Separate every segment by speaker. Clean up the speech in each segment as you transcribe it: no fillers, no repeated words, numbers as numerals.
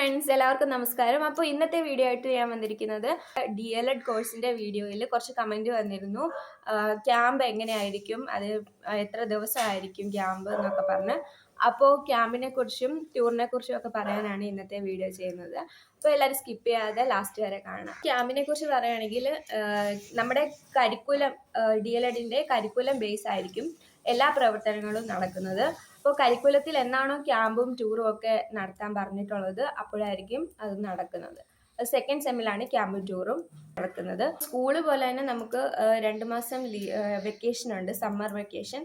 Speaker 1: Friends, എല്ലാവർക്കും നമസ്കാരം. അപ്പോൾ ഇന്നത്തെ വീഡിയോ ആയിട്ട് ഞാൻ വന്നിരിക്കുന്നത് DLED കോഴ്സിൻ്റെ വീഡിയോയിൽ കുറച്ച് കമൻറ്റ് വന്നിരുന്നു. ക്യാമ്പ് എങ്ങനെയായിരിക്കും, അത് എത്ര ദിവസമായിരിക്കും ക്യാമ്പ് എന്നൊക്കെ പറഞ്ഞ്. അപ്പോൾ ക്യാമ്പിനെ കുറിച്ചും ടൂറിനെ കുറിച്ചും ഒക്കെ പറയാനാണ് ഇന്നത്തെ വീഡിയോ ചെയ്യുന്നത്. അപ്പോൾ എല്ലാവരും സ്കിപ്പ് ചെയ്യാതെ ലാസ്റ്റ് വരെ കാണാം. ക്യാമ്പിനെ കുറിച്ച് പറയുകയാണെങ്കിൽ നമ്മുടെ കരിക്കുലം, DLEDൻ്റെ കരിക്കുലം ബേസ് ആയിരിക്കും എല്ലാ പ്രവർത്തനങ്ങളും നടക്കുന്നത്. അപ്പോൾ കരിക്കുലത്തിൽ എന്നാണോ ക്യാമ്പും ടൂറും ഒക്കെ നടത്താൻ പറഞ്ഞിട്ടുള്ളത് അപ്പോഴായിരിക്കും അത് നടക്കുന്നത്. സെക്കൻഡ് സെമ്മിലാണ് ക്യാമ്പും ടൂറും നടക്കുന്നത്. സ്കൂള് പോലെ തന്നെ നമുക്ക് 2 മാസം വെക്കേഷൻ ഉണ്ട്, സമ്മർ വെക്കേഷൻ,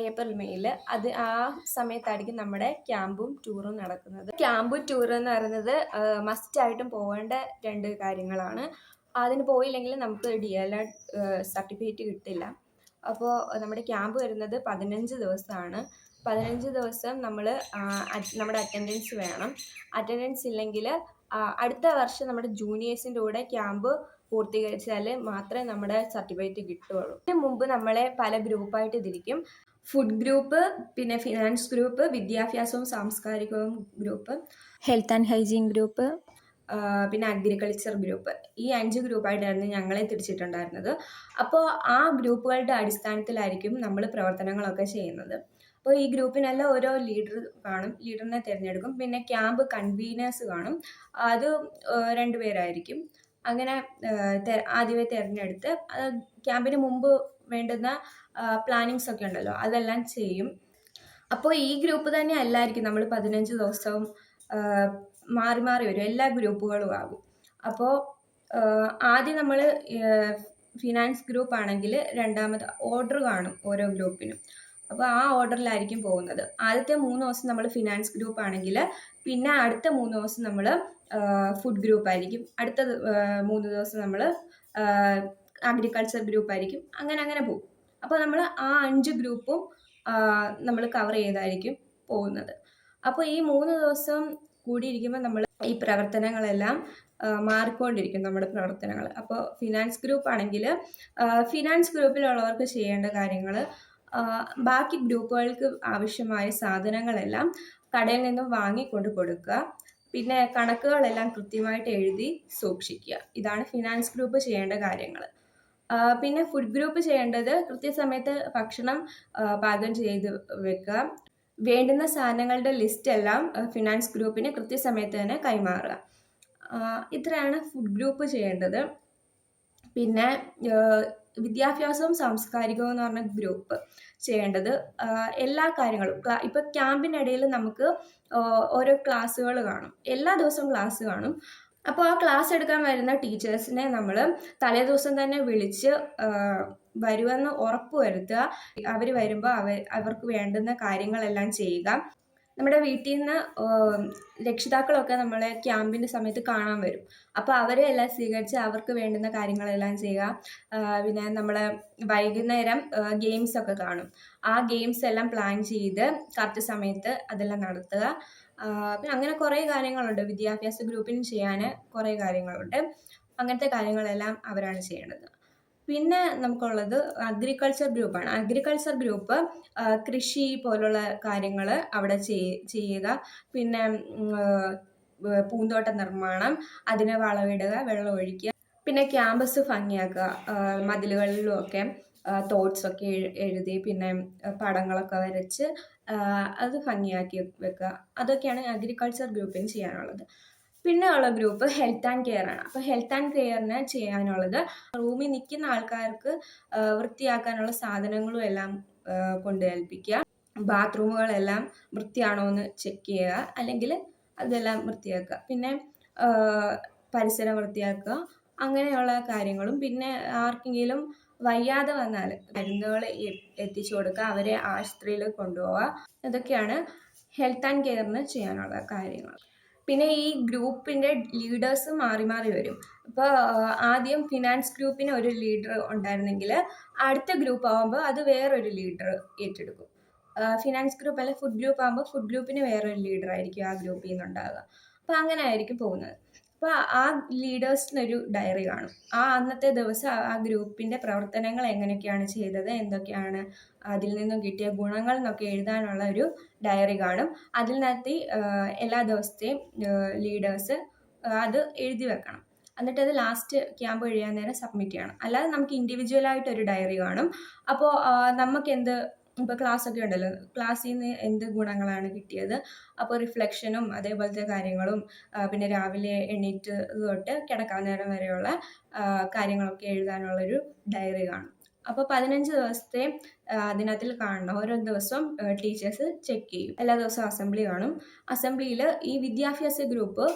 Speaker 1: ഏപ്രിൽ മെയ്യിൽ. അത് ആ സമയത്തായിരിക്കും നമ്മുടെ ക്യാമ്പും ടൂറും നടക്കുന്നത്. ക്യാമ്പും ടൂറും എന്ന് പറയുന്നത് മസ്റ്റായിട്ടും പോകേണ്ട 2 കാര്യങ്ങളാണ്. അതിന് പോയില്ലെങ്കിൽ നമുക്ക് DLED സർട്ടിഫിക്കറ്റ് കിട്ടില്ല. അപ്പോൾ നമ്മുടെ ക്യാമ്പ് വരുന്നത് 15 ദിവസമാണ്. 15 ദിവസം നമ്മൾ നമ്മുടെ അറ്റൻഡൻസ് വേണം. അറ്റൻഡൻസ് ഇല്ലെങ്കിൽ അടുത്ത വർഷം നമ്മുടെ ജൂനിയേഴ്സിൻ്റെ കൂടെ ക്യാമ്പ് പൂർത്തീകരിച്ചാൽ മാത്രമേ നമ്മുടെ സർട്ടിഫിക്കറ്റ് കിട്ടുകയുള്ളൂ. ഇതിന് മുമ്പ് നമ്മളെ പല ഗ്രൂപ്പായിട്ട് തിരിക്കും. ഫുഡ് ഗ്രൂപ്പ്, പിന്നെ ഫിനാൻസ് ഗ്രൂപ്പ്, വിദ്യാഭ്യാസവും സാംസ്കാരികവും group, health and hygiene group, പിന്നെ അഗ്രികൾച്ചർ ഗ്രൂപ്പ്. ഈ 5 ഗ്രൂപ്പായിട്ടായിരുന്നു ഞങ്ങളെ തിരിച്ചിട്ടുണ്ടായിരുന്നത്. അപ്പോൾ ആ ഗ്രൂപ്പുകളുടെ അടിസ്ഥാനത്തിലായിരിക്കും നമ്മൾ പ്രവർത്തനങ്ങളൊക്കെ ചെയ്യുന്നത്. അപ്പോൾ ഈ ഗ്രൂപ്പിനെല്ലാം ഓരോ ലീഡർ കാണും, ലീഡറിനെ തിരഞ്ഞെടുക്കും. പിന്നെ ക്യാമ്പ് കൺവീനേഴ്സ് കാണും, അത് 2 പേരായിരിക്കും. അങ്ങനെ ആദ്യമേ തിരഞ്ഞെടുത്ത് ക്യാമ്പിന് മുമ്പ് വേണ്ടുന്ന പ്ലാനിങ്സ് ഒക്കെ ഉണ്ടല്ലോ, അതെല്ലാം ചെയ്യും. അപ്പോൾ ഈ ഗ്രൂപ്പ് തന്നെ അല്ലായിരിക്കും നമ്മൾ 15 ദിവസവും മാറി മാറി വരും, എല്ലാ ഗ്രൂപ്പുകളും ആകും. അപ്പോൾ ആദ്യം നമ്മൾ ഫിനാൻസ് ഗ്രൂപ്പ് ആണെങ്കിൽ രണ്ടാമത് ഓർഡർ കാണും ഓരോ ഗ്രൂപ്പിനും. അപ്പോൾ ആ ഓർഡറിലായിരിക്കും പോകുന്നത്. ആദ്യത്തെ 3 ദിവസം നമ്മൾ ഫിനാൻസ് ഗ്രൂപ്പ് ആണെങ്കിൽ പിന്നെ അടുത്ത 3 ദിവസം നമ്മൾ ഫുഡ് ഗ്രൂപ്പ് ആയിരിക്കും. അടുത്ത 3 ദിവസം നമ്മൾ അഗ്രികൾച്ചർ ഗ്രൂപ്പ് ആയിരിക്കും. അങ്ങനെ പോകും. അപ്പോൾ നമ്മൾ ആ 5 ഗ്രൂപ്പും നമ്മൾ കവർ ചെയ്തായിരിക്കും പോകുന്നത്. അപ്പോൾ ഈ 3 ദിവസം കൂടിയിരിക്കുമ്പോൾ നമ്മൾ ഈ പ്രവർത്തനങ്ങളെല്ലാം മാറിക്കൊണ്ടിരിക്കും, നമ്മുടെ പ്രവർത്തനങ്ങൾ. അപ്പോൾ ഫിനാൻസ് ഗ്രൂപ്പ് ആണെങ്കിൽ ഫിനാൻസ് ഗ്രൂപ്പിലുള്ളവർക്ക് ചെയ്യേണ്ട കാര്യങ്ങൾ, ബാക്കി ഗ്രൂപ്പുകൾക്ക് ആവശ്യമായ സാധനങ്ങളെല്ലാം കടയിൽ നിന്നും വാങ്ങിക്കൊണ്ട് കൊടുക്കുക. പിന്നെ കണക്കുകളെല്ലാം കൃത്യമായിട്ട് എഴുതി സൂക്ഷിക്കുക. ഇതാണ് ഫിനാൻസ് ഗ്രൂപ്പ് ചെയ്യേണ്ട കാര്യങ്ങൾ. പിന്നെ ഫുഡ് ഗ്രൂപ്പ് ചെയ്യേണ്ടത് കൃത്യസമയത്ത് ഭക്ഷണം പാകം ചെയ്ത് വെക്കുക. വേണ്ടുന്ന സാധനങ്ങളുടെ ലിസ്റ്റ് എല്ലാം ഫിനാൻസ് ഗ്രൂപ്പിന് കൃത്യസമയത്ത് തന്നെ കൈമാറുക. ഇത്രയാണ് ഫുഡ് ഗ്രൂപ്പ് ചെയ്യേണ്ടത്. പിന്നെ വിദ്യാഭ്യാസവും സാംസ്കാരികവും എന്ന് പറഞ്ഞ ഗ്രൂപ്പ് ചെയ്യേണ്ടത് എല്ലാ കാര്യങ്ങളും. ഇപ്പോൾ ക്യാമ്പിനിടയിൽ നമുക്ക് ഓരോ ക്ലാസ്സുകൾ കാണും, എല്ലാ ദിവസവും ക്ലാസ് കാണും. അപ്പോൾ ആ ക്ലാസ് എടുക്കാൻ വരുന്ന ടീച്ചേഴ്സിനെ നമ്മൾ തലേ ദിവസം തന്നെ വിളിച്ച് വരുമെന്ന് ഉറപ്പ് വരുത്തുക. അവർ വരുമ്പോൾ അവർക്ക് വേണ്ടുന്ന കാര്യങ്ങളെല്ലാം ചെയ്യുക. നമ്മുടെ വീട്ടിൽ നിന്ന് രക്ഷിതാക്കളൊക്കെ നമ്മളെ ക്യാമ്പിൻ്റെ സമയത്ത് കാണാൻ വരും. അപ്പോൾ അവരെ എല്ലാം സ്വീകരിച്ച് അവർക്ക് വേണ്ടുന്ന കാര്യങ്ങളെല്ലാം ചെയ്യുക. പിന്നെ നമ്മൾ വൈകുന്നേരം ഗെയിംസൊക്കെ കാണും. ആ ഗെയിംസ് എല്ലാം പ്ലാൻ ചെയ്ത് കറക്റ്റ് സമയത്ത് അതെല്ലാം നടത്തുക. പിന്നെ അങ്ങനെ കുറേ കാര്യങ്ങളുണ്ട്. വിദ്യാഭ്യാസ ഗ്രൂപ്പിന് ചെയ്യാൻ കുറേ കാര്യങ്ങളുണ്ട്. അങ്ങനത്തെ കാര്യങ്ങളെല്ലാം അവരാണ് ചെയ്യേണ്ടത്. പിന്നെ നമുക്കുള്ളത് അഗ്രികൾച്ചർ ഗ്രൂപ്പാണ്. അഗ്രികൾച്ചർ ഗ്രൂപ്പ് കൃഷി പോലുള്ള കാര്യങ്ങൾ അവിടെ ചെയ്യുക. പിന്നെ പൂന്തോട്ട നിർമ്മാണം, അതിന് വളമിടുക, വെള്ളം ഒഴിക്കുക. പിന്നെ ക്യാമ്പസ് ഭംഗിയാക്കുക, മതിലുകളിലും ഒക്കെ തോട്ട്സൊക്കെ എഴുതി പിന്നെ പടങ്ങളൊക്കെ വരച്ച് അത് ഭംഗിയാക്കി വെക്കുക. അതൊക്കെയാണ് അഗ്രികൾച്ചർ ഗ്രൂപ്പിന് ചെയ്യാനുള്ളത്. പിന്നെ ഉള്ള ഗ്രൂപ്പ് ഹെൽത്ത് ആൻഡ് കെയർ ആണ്. അപ്പോൾ ഹെൽത്ത് ആൻഡ് കെയറിന് ചെയ്യാനുള്ളത് റൂമിൽ നിൽക്കുന്ന ആൾക്കാർക്ക് വൃത്തിയാക്കാനുള്ള സാധനങ്ങളും എല്ലാം കൊണ്ട് ഏൽപ്പിക്കുക. ബാത്റൂമുകളെല്ലാം വൃത്തിയാണോ എന്ന് ചെക്ക് ചെയ്യുക, അല്ലെങ്കിൽ അതെല്ലാം വൃത്തിയാക്കുക. പിന്നെ പരിസരം വൃത്തിയാക്കുക, അങ്ങനെയുള്ള കാര്യങ്ങളും. പിന്നെ ആർക്കെങ്കിലും വയ്യാതെ വന്നാൽ മരുന്നുകൾ എത്തിച്ചു കൊടുക്കുക, അവരെ ആശുപത്രിയിൽ കൊണ്ടുപോവുക. ഇതൊക്കെയാണ് ഹെൽത്ത് ആൻഡ് കെയറിന് ചെയ്യാനുള്ള കാര്യങ്ങൾ. പിന്നെ ഈ ഗ്രൂപ്പിൻ്റെ ലീഡേഴ്സ് മാറി മാറി വരും. ഇപ്പോൾ ആദ്യം ഫിനാൻസ് ഗ്രൂപ്പിന് ഒരു ലീഡർ ഉണ്ടായിരുന്നെങ്കിൽ അടുത്ത ഗ്രൂപ്പ് ആകുമ്പോൾ അത് വേറൊരു ലീഡർ ഏറ്റെടുക്കും. ഫിനാൻസ് ഗ്രൂപ്പ് അല്ല ഫുഡ് ഗ്രൂപ്പ് ആകുമ്പോൾ ഫുഡ് ഗ്രൂപ്പിന് വേറൊരു ലീഡർ ആയിരിക്കും ആ ഗ്രൂപ്പിൽ നിന്നുണ്ടാകുക. അപ്പോൾ അങ്ങനെ ആയിരിക്കും പോകുന്നത്. അപ്പോൾ ആ ലീഡേഴ്സിനൊരു ഡയറി കാണും. ആ അന്നത്തെ ദിവസം ആ ഗ്രൂപ്പിൻ്റെ പ്രവർത്തനങ്ങൾ എങ്ങനെയൊക്കെയാണ് ചെയ്തത്, എന്തൊക്കെയാണ് അതിൽ നിന്നും കിട്ടിയ ഗുണങ്ങൾ എന്നൊക്കെ എഴുതാനുള്ള ഒരു ഡയറി കാണും. അതിനകത്ത് എല്ലാ ദിവസത്തെയും ലീഡേഴ്സ് അത് എഴുതി വെക്കണം. എന്നിട്ട് അത് ലാസ്റ്റ് ക്യാമ്പ് കഴിയാൻ നേരം സബ്മിറ്റ് ചെയ്യണം. അല്ലാതെ നമുക്ക് ഇൻഡിവിജ്വലായിട്ട് ഒരു ഡയറി കാണും. അപ്പോൾ നമുക്ക് ഇപ്പോൾ ക്ലാസ്സൊക്കെ ഉണ്ടല്ലോ, ക്ലാസ്സിൽ നിന്ന് എന്ത് ഗുണങ്ങളാണ് കിട്ടിയത്, അപ്പോൾ റിഫ്ലക്ഷനും അതേപോലത്തെ കാര്യങ്ങളും പിന്നെ രാവിലെ എണീറ്റ് തൊട്ട് കിടക്കാൻ നേരം വരെയുള്ള കാര്യങ്ങളൊക്കെ എഴുതാനുള്ളൊരു ഡയറി കാണും. അപ്പോൾ 15 ദിവസത്തെ അതിനകത്തിൽ കാണണം. ഓരോ ദിവസവും ടീച്ചേഴ്സ് ചെക്ക് ചെയ്യും. എല്ലാ ദിവസവും അസംബ്ലി കാണും. അസംബ്ലിയിൽ ഈ വിദ്യാഭ്യാസ ഗ്രൂപ്പ്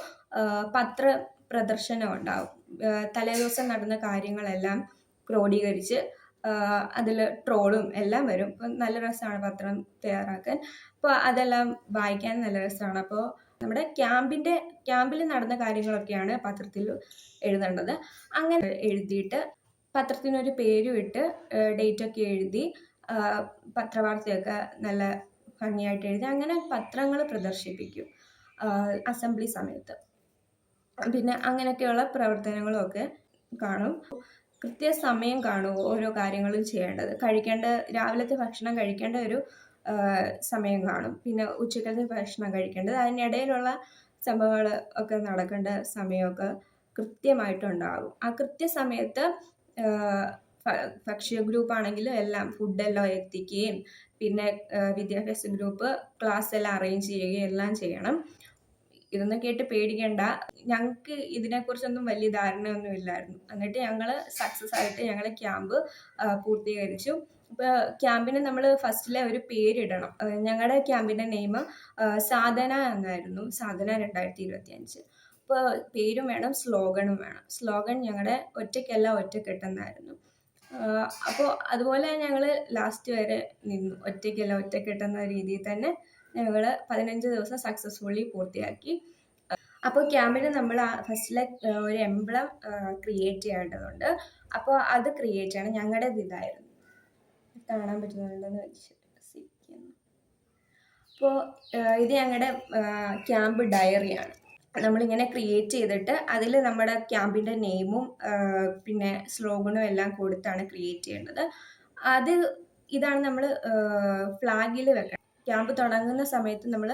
Speaker 1: പത്ര പ്രദർശനം ഉണ്ടാവും. തലേദിവസം നടന്ന കാര്യങ്ങളെല്ലാം ക്രോഡീകരിച്ച് അതിൽ ട്രോളും എല്ലാം വരും. അപ്പം നല്ല രസമാണ് പത്രം തയ്യാറാക്കാൻ. അപ്പോൾ അതെല്ലാം വായിക്കാൻ നല്ല രസമാണ്. അപ്പോൾ നമ്മുടെ ക്യാമ്പിൽ നടന്ന കാര്യങ്ങളൊക്കെയാണ് പത്രത്തിൽ എഴുതേണ്ടത്. അങ്ങനെ എഴുതിയിട്ട് പത്രത്തിനൊരു പേരും ഇട്ട് ഡേറ്റൊക്കെ എഴുതി പത്രവാർത്തയൊക്കെ നല്ല ഭംഗിയായിട്ട് എഴുതി അങ്ങനെ പത്രങ്ങൾ പ്രദർശിപ്പിക്കും അസംബ്ലി സമയത്ത്. പിന്നെ അങ്ങനെയൊക്കെയുള്ള പ്രവർത്തനങ്ങളുമൊക്കെ കാണും. കൃത്യസമയം കാണും ഓരോ കാര്യങ്ങളും ചെയ്യേണ്ടത്. രാവിലത്തെ ഭക്ഷണം കഴിക്കേണ്ട ഒരു സമയം കാണും. പിന്നെ ഉച്ചക്കലത്തെ ഭക്ഷണം കഴിക്കേണ്ടത്, അതിനിടയിലുള്ള സംഭവങ്ങൾ ഒക്കെ നടക്കേണ്ട സമയമൊക്കെ കൃത്യമായിട്ടുണ്ടാകും. ആ കൃത്യസമയത്ത് ഭക്ഷ്യ ഗ്രൂപ്പാണെങ്കിൽ എല്ലാം ഫുഡെല്ലാം എത്തിക്കുകയും പിന്നെ വിദ്യാഭ്യാസ ഗ്രൂപ്പ് ക്ലാസ് എല്ലാം അറേഞ്ച് ചെയ്യുകയും എല്ലാം ചെയ്യണം. ഇതൊന്നും കേട്ട് പേടിക്കേണ്ട, ഞങ്ങൾക്ക് ഇതിനെക്കുറിച്ചൊന്നും വലിയ ധാരണയൊന്നും ഇല്ലായിരുന്നു. എന്നിട്ട് ഞങ്ങൾ സക്സസ് ആയിട്ട് ഞങ്ങൾ ക്യാമ്പ് പൂർത്തീകരിച്ചു. ഇപ്പോൾ ക്യാമ്പിന് നമ്മൾ ഫസ്റ്റിലെ ഒരു പേരിടണം. ഞങ്ങളുടെ ക്യാമ്പിൻ്റെ നെയിം സാധന എന്നായിരുന്നു, സാധന 2025. അപ്പോൾ പേരും വേണം, സ്ലോഗണും വേണം. സ്ലോഗൺ ഞങ്ങളുടെ ഒറ്റയ്ക്കല്ല ഒറ്റക്കെട്ടെന്നായിരുന്നു. അപ്പോൾ അതുപോലെ ഞങ്ങൾ ലാസ്റ്റ് വരെ നിന്നു. ഒറ്റയ്ക്കല്ല ഒറ്റക്കെട്ടെന്ന രീതിയിൽ തന്നെ ഞങ്ങൾ 15 ദിവസം സക്സസ്ഫുള്ളി പൂർത്തിയാക്കി. അപ്പോൾ ക്യാമ്പിന് നമ്മൾ ഫസ്റ്റിലെ ഒരു എംബ്ലം ക്രിയേറ്റ് ചെയ്യേണ്ടതുണ്ട്. അപ്പോൾ അത് ക്രിയേറ്റ് ചെയ്യണം. ഞങ്ങളുടേത് ഇതായിരുന്നു. കാണാൻ പറ്റുന്നുണ്ടെന്ന് വിശ്വസിക്കുന്നു. അപ്പോൾ ഇത് ഞങ്ങളുടെ ക്യാമ്പ് ഡയറിയാണ്. നമ്മളിങ്ങനെ ക്രിയേറ്റ് ചെയ്തിട്ട് അതിൽ നമ്മുടെ ക്യാമ്പിൻ്റെ നെയിമും പിന്നെ സ്ലോഗനും എല്ലാം കൊടുത്താണ് ക്രിയേറ്റ് ചെയ്യേണ്ടത്. ഇതാണ് നമ്മൾ ഫ്ലാഗിൽ വെക്കണം. ക്യാമ്പ് തുടങ്ങുന്ന സമയത്ത് നമ്മൾ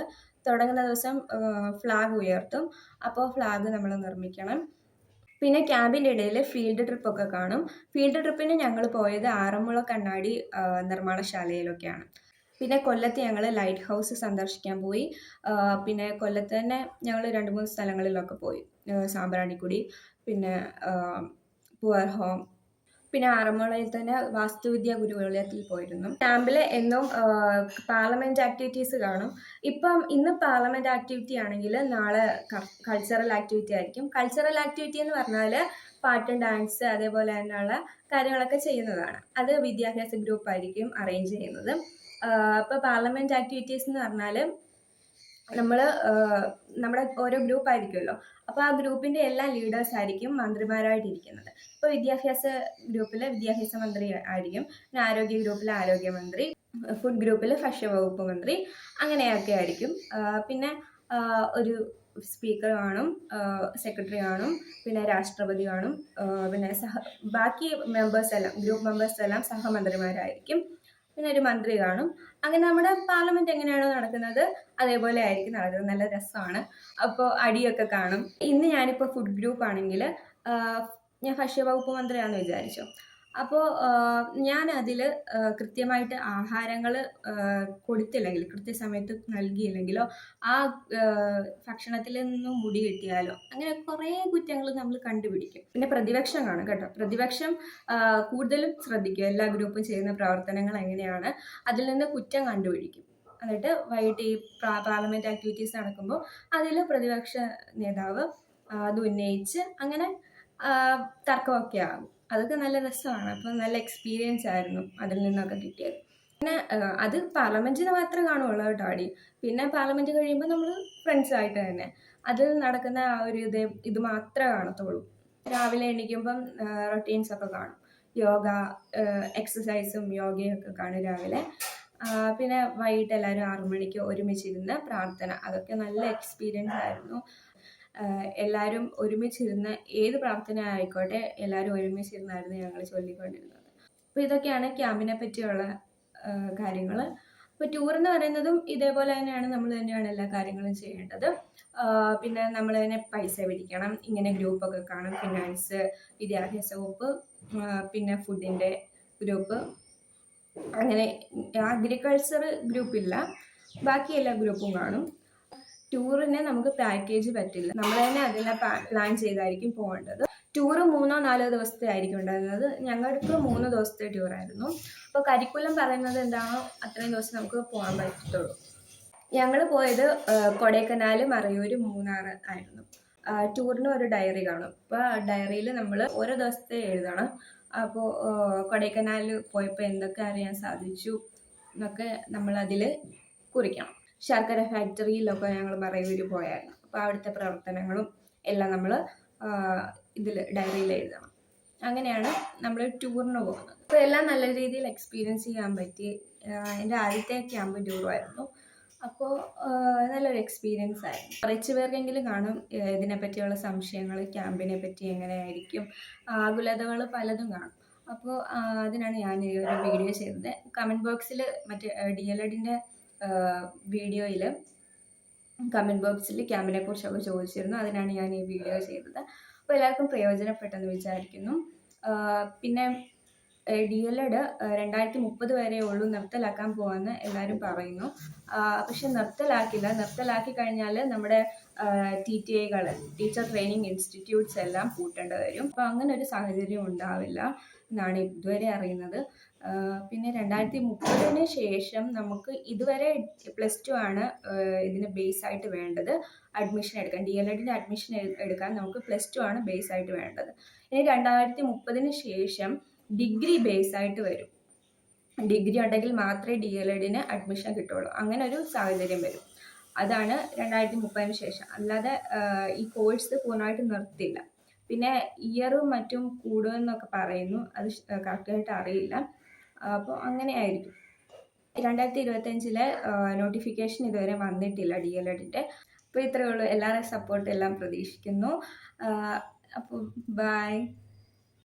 Speaker 1: തുടങ്ങുന്ന ദിവസം ഫ്ലാഗ് ഉയർത്തും. അപ്പോൾ ഫ്ലാഗ് നമ്മൾ നിർമ്മിക്കണം. പിന്നെ ക്യാമ്പിൻ്റെ ഇടയിൽ ഫീൽഡ് ട്രിപ്പൊക്കെ കാണും. ഫീൽഡ് ട്രിപ്പിന് ഞങ്ങൾ പോയത് ആറന്മുള കണ്ണാടി നിർമ്മാണശാലയിലൊക്കെയാണ്. പിന്നെ കൊല്ലത്ത് ഞങ്ങൾ ലൈറ്റ് ഹൗസ് സന്ദർശിക്കാൻ പോയി. പിന്നെ കൊല്ലത്ത് തന്നെ ഞങ്ങൾ 2-3 സ്ഥലങ്ങളിലൊക്കെ പോയി. സാമ്പ്രാണിക്കുടി, പിന്നെ പുവർ ഹോം, പിന്നെ ആറന്മുളയിൽ തന്നെ വാസ്തുവിദ്യാ ഗുരുകുലത്തിൽ പോയിരുന്നു. ക്യാമ്പിൽ എന്നും പാർലമെൻറ്റ് ആക്ടിവിറ്റീസ് കാണും. ഇന്ന് പാർലമെൻറ്റ് ആക്ടിവിറ്റി ആണെങ്കിൽ നാളെ കൾച്ചറൽ ആക്ടിവിറ്റി ആയിരിക്കും. കൾച്ചറൽ ആക്ടിവിറ്റി എന്ന് പറഞ്ഞാൽ പാട്ടും ഡാൻസ് അതേപോലെ തന്നെയുള്ള കാര്യങ്ങളൊക്കെ ചെയ്യുന്നതാണ്. അത് വിദ്യാഭ്യാസ ഗ്രൂപ്പായിരിക്കും അറേഞ്ച് ചെയ്യുന്നത്. ഇപ്പോൾ പാർലമെൻറ്റ് ആക്ടിവിറ്റീസ് എന്ന് പറഞ്ഞാൽ നമ്മുടെ ഓരോ ഗ്രൂപ്പ് ആയിരിക്കുമല്ലോ. അപ്പോൾ ആ ഗ്രൂപ്പിൻ്റെ എല്ലാ ലീഡേഴ്സ് ആയിരിക്കും മന്ത്രിമാരായിട്ടിരിക്കുന്നത്. ഇപ്പോൾ വിദ്യാഭ്യാസ ഗ്രൂപ്പിൽ വിദ്യാഭ്യാസ മന്ത്രി ആയിരിക്കും, പിന്നെ ആരോഗ്യ ഗ്രൂപ്പിൽ ആരോഗ്യമന്ത്രി, ഫുഡ് ഗ്രൂപ്പിൽ ഭക്ഷ്യവകുപ്പ് മന്ത്രി, അങ്ങനെയൊക്കെ ആയിരിക്കും. പിന്നെ ഒരു സ്പീക്കർ കാണും, സെക്രട്ടറി കാണും, പിന്നെ രാഷ്ട്രപതി കാണും, പിന്നെ ബാക്കി ഗ്രൂപ്പ് മെമ്പേഴ്സ് എല്ലാം സഹമന്ത്രിമാരായിരിക്കും, പിന്നെ ഒരു മന്ത്രി കാണും. അങ്ങനെ നമ്മുടെ പാർലമെൻറ്റ് എങ്ങനെയാണോ നടക്കുന്നത് അതേപോലെ ആയിരിക്കും നടക്കുന്നത്. നല്ല രസമാണ്. അപ്പോൾ അടിയൊക്കെ കാണും. ഇന്ന് ഞാനിപ്പോൾ ഫുഡ് ഗ്രൂപ്പ് ആണെങ്കിൽ ഞാൻ ഭക്ഷ്യവകുപ്പ് മന്ത്രിയാണെന്ന് വിചാരിച്ചു. അപ്പോൾ ഞാൻ അതിൽ കൃത്യമായിട്ട് ആഹാരങ്ങൾ കൊടുത്തില്ലെങ്കിൽ, കൃത്യസമയത്ത് നൽകിയില്ലെങ്കിലോ ആ ഭക്ഷണത്തിൽ നിന്നും മുടി കിട്ടിയാലോ അങ്ങനെ കുറേ കുറ്റങ്ങൾ നമ്മൾ കണ്ടുപിടിക്കും. പിന്നെ പ്രതിപക്ഷം കാണും കേട്ടോ. പ്രതിപക്ഷം കൂടുതലും ശ്രദ്ധിക്കും എല്ലാ ഗ്രൂപ്പും ചെയ്യുന്ന പ്രവർത്തനങ്ങൾ എങ്ങനെയാണ്, അതിൽ നിന്ന് കുറ്റം കണ്ടുപിടിക്കും. എന്നിട്ട് വൈകിട്ട് ഈ പാർലമെൻറ്റ് ആക്ടിവിറ്റീസ് നടക്കുമ്പോൾ അതിൽ പ്രതിപക്ഷ നേതാവ് അത് ഉന്നയിച്ച് അങ്ങനെ തർക്കമൊക്കെ ആകും. അതൊക്കെ നല്ല രസമാണ്. അപ്പോൾ നല്ല എക്സ്പീരിയൻസ് ആയിരുന്നു അതിൽ നിന്നൊക്കെ കിട്ടിയത്. പിന്നെ അത് പാർലമെൻറ്റിന് മാത്രമേ കാണുള്ളൂ കേട്ടോ അടി. പിന്നെ പാർലമെൻറ്റ് കഴിയുമ്പോൾ നമ്മൾ ഫ്രണ്ട്സായിട്ട് തന്നെ അതിൽ നടക്കുന്ന ആ ഒരു ഇത് മാത്രമേ കാണത്തുള്ളൂ. രാവിലെ എണീക്കുമ്പം റൊട്ടീൻസൊക്കെ കാണും. യോഗ എക്സസൈസും യോഗയൊക്കെ കാണും രാവിലെ. പിന്നെ വൈകിട്ട് എല്ലാവരും 6 മണിക്ക് ഒരുമിച്ചിരുന്ന് പ്രാർത്ഥന, അതൊക്കെ നല്ല എക്സ്പീരിയൻസ് ആയിരുന്നു. എല്ലാവരും ഒരുമിച്ചിരുന്ന് ഏത് പ്രാർത്ഥന ആയിക്കോട്ടെ എല്ലാവരും ഒരുമിച്ചിരുന്നായിരുന്നു ഞങ്ങൾ ചൊല്ലിക്കൊണ്ടിരുന്നത്. അപ്പോൾ ഇതൊക്കെയാണ് ക്യാമ്പിനെ പറ്റിയുള്ള കാര്യങ്ങൾ. അപ്പോൾ ടൂർ എന്ന് പറയുന്നതും ഇതേപോലെ തന്നെയാണ്, നമ്മൾ തന്നെയാണ് എല്ലാ കാര്യങ്ങളും ചെയ്യേണ്ടത്. പിന്നെ നമ്മൾ തന്നെ പൈസ പിടിക്കണം. ഇങ്ങനെ ഗ്രൂപ്പൊക്കെ കാണും, ഫിനാൻസ്, വിദ്യാഭ്യാസ വകുപ്പ്, പിന്നെ ഫുഡിൻ്റെ ഗ്രൂപ്പ്, അങ്ങനെ അഗ്രികൾച്ചർ ഗ്രൂപ്പില്ല, ബാക്കി എല്ലാ ഗ്രൂപ്പും കാണും. ടൂറിന് നമുക്ക് പാക്കേജ് പറ്റില്ല, നമ്മൾ തന്നെ അതെല്ലാം പ്ലാൻ ചെയ്തായിരിക്കും പോകേണ്ടത്. ടൂറ് 3-4 ദിവസത്തെ ആയിരിക്കും ഉണ്ടായിരുന്നത്. ഞങ്ങൾക്ക് 3 ദിവസത്തെ ടൂറായിരുന്നു. അപ്പോൾ കരിക്കുലം പറയുന്നത് എന്താണോ അത്രയും ദിവസം നമുക്ക് പോകാൻ പറ്റത്തുള്ളൂ. ഞങ്ങൾ പോയത് കൊടൈക്കനാൽ, മറയൂർ, മൂന്നാർ ആയിരുന്നു. ടൂറിന് ഒരു ഡയറി കാണും. അപ്പോൾ ഡയറിയിൽ നമ്മൾ ഓരോ ദിവസത്തെ എഴുതണം. അപ്പോൾ കൊടൈക്കനാലിൽ പോയപ്പോൾ എന്തൊക്കെ അറിയാൻ സാധിച്ചു എന്നൊക്കെ നമ്മളതിൽ കുറിക്കണം. ശർക്കര ഫാക്ടറിയിലൊക്കെ ഞങ്ങൾ മറയൂർ പോയായിരുന്നു. അപ്പോൾ അവിടുത്തെ പ്രവർത്തനങ്ങളും എല്ലാം നമ്മൾ ഇതിൽ ഡയറിയിൽ എഴുതണം. അങ്ങനെയാണ് നമ്മൾ ടൂറിന് പോകുന്നത്. അപ്പോൾ എല്ലാം നല്ല രീതിയിൽ എക്സ്പീരിയൻസ് ചെയ്യാൻ പറ്റി. എൻ്റെ ആദ്യത്തെ ക്യാമ്പ് ടൂറുമായിരുന്നു. അപ്പോൾ നല്ലൊരു എക്സ്പീരിയൻസ് ആയിരുന്നു. കുറച്ച് പേർക്കെങ്കിലും കാണും ഇതിനെപ്പറ്റിയുള്ള സംശയങ്ങൾ, ക്യാമ്പിനെ പറ്റി എങ്ങനെയായിരിക്കും, ആകുലതകൾ പലതും കാണും. അപ്പോൾ അതിനാണ് ഞാൻ ഈ ഒരു വീഡിയോ ചെയ്തത്. കമൻറ്റ് ബോക്സിൽ മറ്റേ DLEDൻ്റെ വീഡിയോയിൽ കമൻറ്റ് ബോക്സിൽ ക്യാമ്പിനെ കുറിച്ചൊക്കെ ചോദിച്ചിരുന്നു. അതിനാണ് ഞാൻ ഈ വീഡിയോ ചെയ്തത്. അപ്പോൾ എല്ലാവർക്കും പ്രയോജനപ്പെട്ടെന്ന് വിചാരിക്കുന്നു. പിന്നെ DLED 2030 വരെ ഉള്ളൂ നിർത്തലാക്കാൻ പോകാമെന്ന് എല്ലാവരും പറയുന്നു. പക്ഷെ നിർത്തലാക്കി കഴിഞ്ഞാൽ നമ്മുടെ TTIകൾ, ടീച്ചർ ട്രെയിനിങ് ഇൻസ്റ്റിറ്റ്യൂട്ട്സ് എല്ലാം പൂട്ടേണ്ടി വരും. അപ്പോൾ അങ്ങനെ ഒരു സാഹചര്യം ഉണ്ടാവില്ല എന്നാണ് ഇതുവരെ അറിയുന്നത്. പിന്നെ 2030 ശേഷം നമുക്ക് ഇതുവരെ +2 ആണ് ഇതിന് ബേസ് ആയിട്ട് വേണ്ടത്. അഡ്മിഷൻ എടുക്കാൻ, DLEDൻ്റെ അഡ്മിഷൻ എടുക്കാൻ നമുക്ക് +2 ആണ് ബേസ് ആയിട്ട് വേണ്ടത്. ഇനി 2030 ശേഷം ഡിഗ്രി ബേസ് ആയിട്ട് വരും. ഡിഗ്രി ഉണ്ടെങ്കിൽ മാത്രമേ DLEDന് അഡ്മിഷൻ കിട്ടുള്ളൂ. അങ്ങനെ ഒരു സാഹചര്യം വരും. അതാണ് 2030 ശേഷം. അല്ലാതെ ഈ കോഴ്സ് പൂർണ്ണമായിട്ട് നിർത്തില്ല. പിന്നെ ഇയറും മറ്റും കൂടുമെന്നൊക്കെ പറയുന്നു. അത് കറക്റ്റായിട്ട് അറിയില്ല. അപ്പോൾ അങ്ങനെ ആയിരിക്കും. 2025 നോട്ടിഫിക്കേഷൻ ഇതുവരെ വന്നിട്ടില്ല DLEDൻ്റെ. അപ്പോൾ ഇത്രയേ ഉള്ളൂ. എല്ലാവരുടെയും സപ്പോർട്ട് എല്ലാം പ്രതീക്ഷിക്കുന്നു. അപ്പോൾ ബൈ.